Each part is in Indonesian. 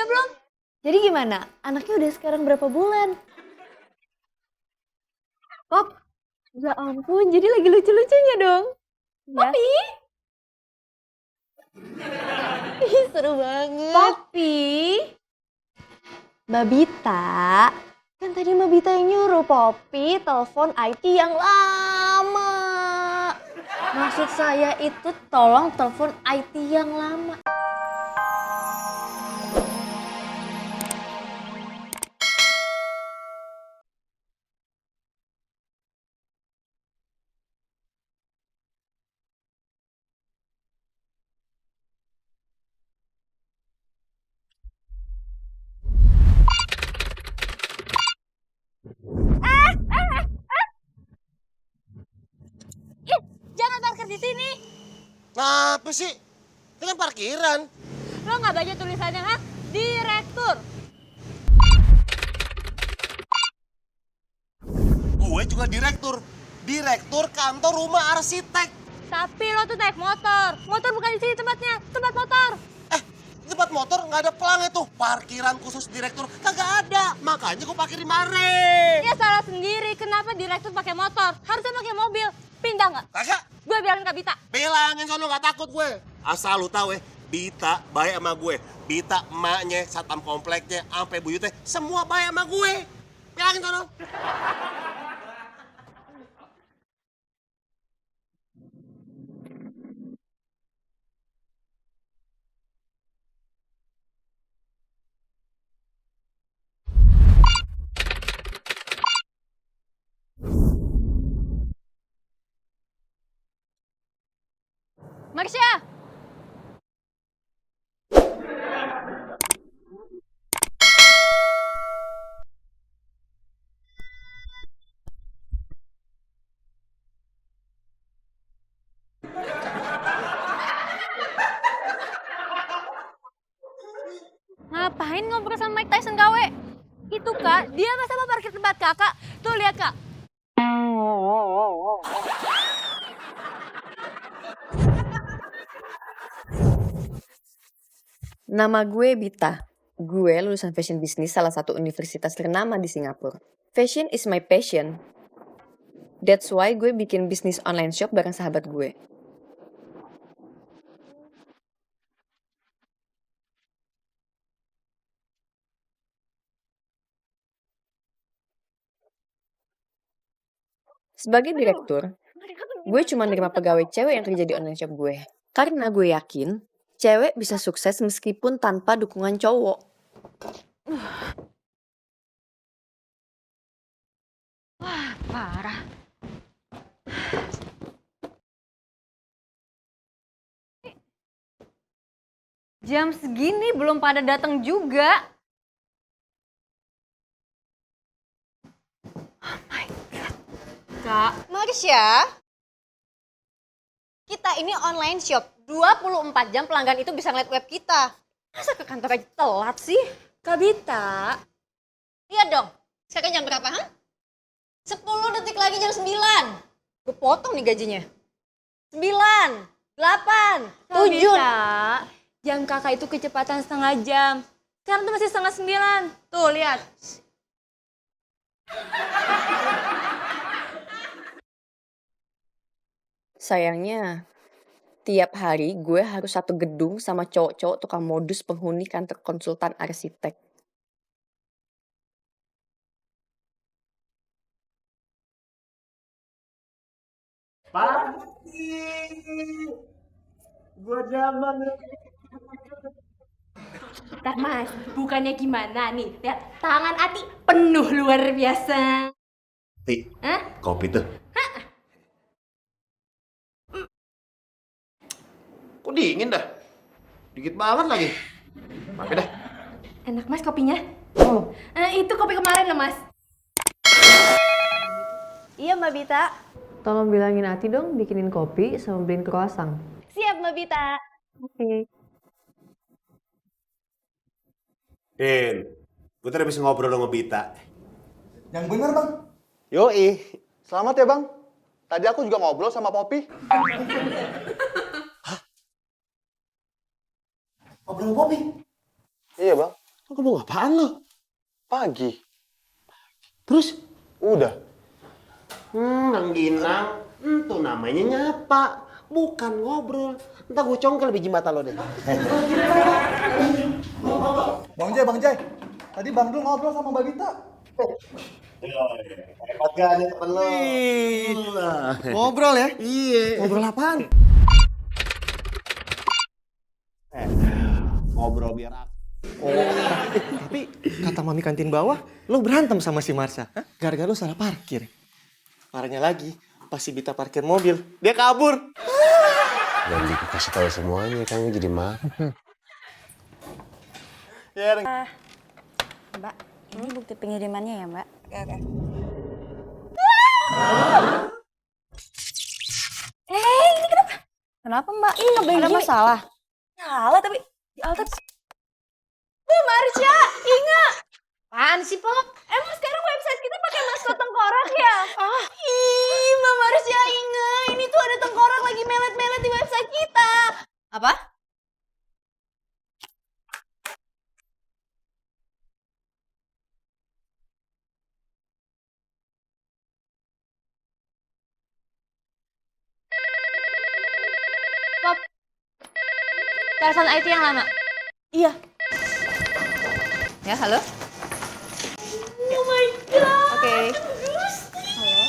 belum? Jadi gimana? Anaknya udah sekarang berapa bulan? Pop, ya ampun, jadi lagi lucu-lucunya dong. Poppy? Ih, seru banget. Poppy? Babita, kan tadi Babita yang nyuruh Poppy telepon IT yang lama. Maksud saya itu tolong telepon IT yang lama. Jangan parkir di sini. Apa sih? Itu kan parkiran. Lo nggak baca tulisannya, ha? Direktur. Gue juga direktur. Direktur kantor rumah arsitek. Tapi lo tuh naik motor. Motor bukan di sini tempatnya, tempat motor. Di tempat motor nggak ada pelangnya tuh. Parkiran khusus direktur kagak ada. Makanya gue parkir di mare. Ya salah sendiri. Kenapa direktur pakai motor? Harusnya pakai mobil. Pindah nggak? Kagak. Gue bilangin Kak Bita. Bilangin sono nggak takut gue. Asal lu tahu Bita baik sama gue. Bita emaknya, satpam kompleknya, sampai buyutnya semua baik sama gue. Bilangin sono. Marsha! Ngapain ngobrol sama Mike Tyson gawe? Itu Kak, dia masa mau parkir tempat kakak. Tuh lihat Kak. Nama gue Bita. Gue lulusan fashion business salah satu universitas ternama di Singapura. Fashion is my passion. That's why gue bikin bisnis online shop bareng sahabat gue. Sebagai direktur, gue cuma nerima pegawai cewek yang kerja di online shop gue. Karena gue yakin, cewek bisa sukses meskipun tanpa dukungan cowok. Wah, parah. Jam segini belum pada datang juga. Oh my God. Kak. Marsha, kita ini online shop. 24 jam pelanggan itu bisa ngeliat web kita. Masa ke kantor aja telat sih? Kak Bita. Lihat dong, sekarang jam berapa? 10 detik lagi jam 9. Gue potong nih gajinya. 9, 8, Kak 7. Bita, jam kakak itu kecepatan setengah jam. Sekarang tuh masih setengah 9. Tuh, lihat. Sayangnya, tiap hari gue harus satu gedung sama cowok-cowok tukang modus penghuni kantor konsultan arsitek. Pasti. Gua zaman. Bentar mas, bukannya gimana nih? Lihat, tangan Ati penuh luar biasa. Ti, Hah? kopi tuh. Kok dingin dah? Dikit banget lagi. Maaf dah. Enak mas kopinya? Oh. Itu kopi kemarin loh mas. Iya Mbak Bita. Tolong bilangin Ati dong bikinin kopi sama beliin croissant. Siap Mbak Bita. Oke. Din, gue tadi habis ngobrol sama Bita. Yang bener bang. Yoi, selamat ya bang. Tadi aku juga ngobrol sama Poppy. Ngobrol sama Poppy? Iya bang. Aku mau apaan lo? Pagi. Terus? Udah. Nang Ginang, itu namanya nyapa, bukan ngobrol. Entah gue congkel biji mata lo deh. Bang Jai. Tadi Bang Dul ngobrol sama Mbak Bita. Hebat gak nih temen lo? Ngobrol ya? Iya. Ngobrol apaan? Ngobrol biar aku. Tapi kata mami kantin bawah, lo berantem sama si Marsha. Hah? Gara-gara lo salah parkir. Parahnya lagi, pas si Bita parkir mobil, dia kabur. Dan dikasih tahu semuanya, kamu jadi marah. Mbak, ini bukti pengirimannya ya, Mbak? Oke. Ini kenapa? Kenapa, Mbak? Ini ngeblank ada masalah. Salah, tapi di alter. Mbak Marsha, ingat. Apaan sih, Pop? Emang sekarang website kita pakai maskot tengkorak ya? Ih, Mbak Marsha ingat. Ini tuh ada tengkorak lagi melet-melet di website kita. Apa? Pop, telepon IT yang lama. Iya. Ya, halo? Oh my god. Oke. Halo.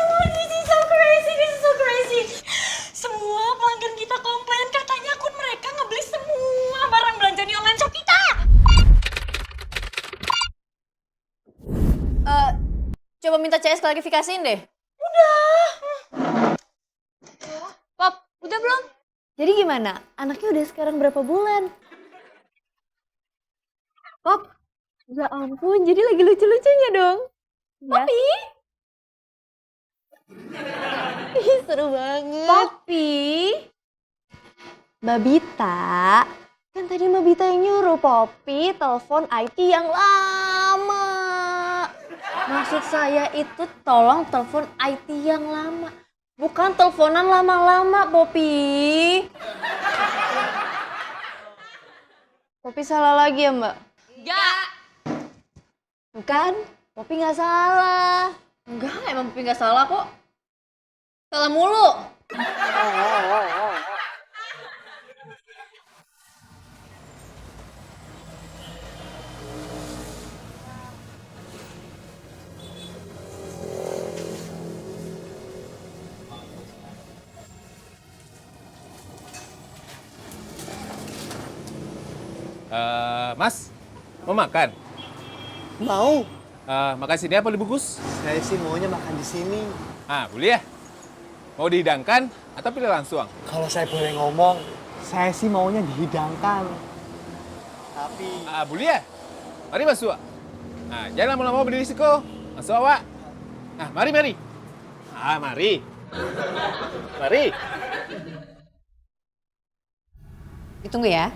Oh, this is so crazy. Semua pelanggan kita komplain katanya akun mereka ngebeli semua barang belanja di online shop kita. Coba minta CS klarifikasiin deh. Pop, udah belum? Jadi gimana? Anaknya udah sekarang berapa bulan? Pop, ya ampun, jadi lagi lucu-lucunya dong. Poppy? Ih, seru banget. Poppy? Mbak Bita, kan tadi Mbak Bita yang nyuruh Poppy telepon IT yang lama. Maksud saya itu tolong telepon IT yang lama. Bukan teleponan lama-lama, Poppy. Poppy salah lagi ya, Mbak? Enggak. Bukan, Poppy nggak salah. Enggak, emang Poppy nggak salah kok. Salah mulu. Mas, mau makan? Mau. Makan sini apa dibungkus? Saya sih maunya makan di sini. Boleh ya? Mau dihidangkan atau pilih langsung? Kalau saya boleh ngomong, saya sih maunya dihidangkan. Tapi Boleh ya? Mari masuk. Jangan lama-lama berisiko. Masuk awak. Mari. Mari. Mari. Ditunggu ya.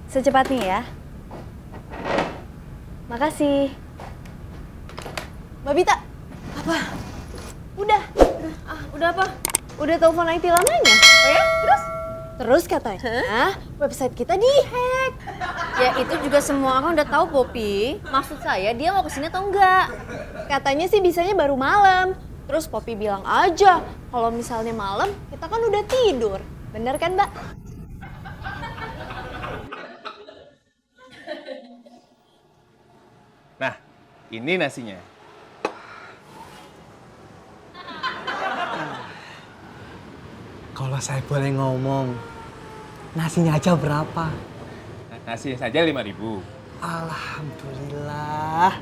Secepatnya ya. Makasih. Mbak Bita. Apa? Udah apa? Udah telepon IT lamanya. Oh ya? Terus katanya website kita dihack. Ya itu juga semua orang udah tahu, Poppy. Maksud saya dia mau kesini atau enggak? Katanya sih bisanya baru malam. Terus Poppy bilang aja kalau misalnya malam kita kan udah tidur. Bener kan, Mbak? Nah, ini nasinya. kalau saya boleh ngomong, nasinya aja berapa? Nasinya saja 5.000. Alhamdulillah.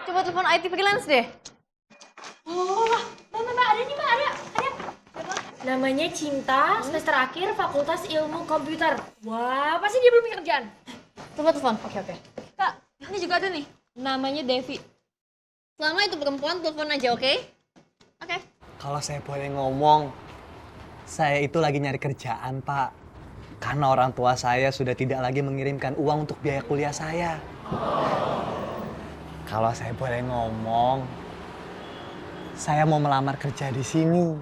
Coba telepon IT freelance deh. Mbak, ada nih, Mbak, ada. Namanya Cinta, semester akhir Fakultas Ilmu Komputer. Wah, pasti dia belum punya kerjaan. Coba telepon. Oke. Kak, ini juga ada nih. Namanya Devi. Selama itu perempuan, telepon aja, oke? Oke. Kalau saya boleh ngomong, Saya itu lagi nyari kerjaan, Pak. Karena orang tua saya sudah tidak lagi mengirimkan uang untuk biaya kuliah saya. Kalau saya boleh ngomong, saya mau melamar kerja di sini.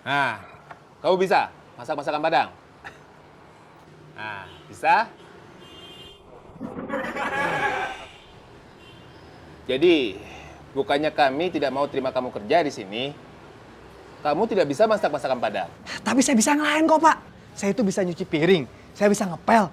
Nah, kamu bisa masak masakan Padang? Nah, bisa? Jadi, bukannya kami tidak mau terima kamu kerja di sini, kamu tidak bisa masak masakan Padang. Tapi saya bisa ngelain kok, Pak. Saya itu bisa nyuci piring, saya bisa ngepel,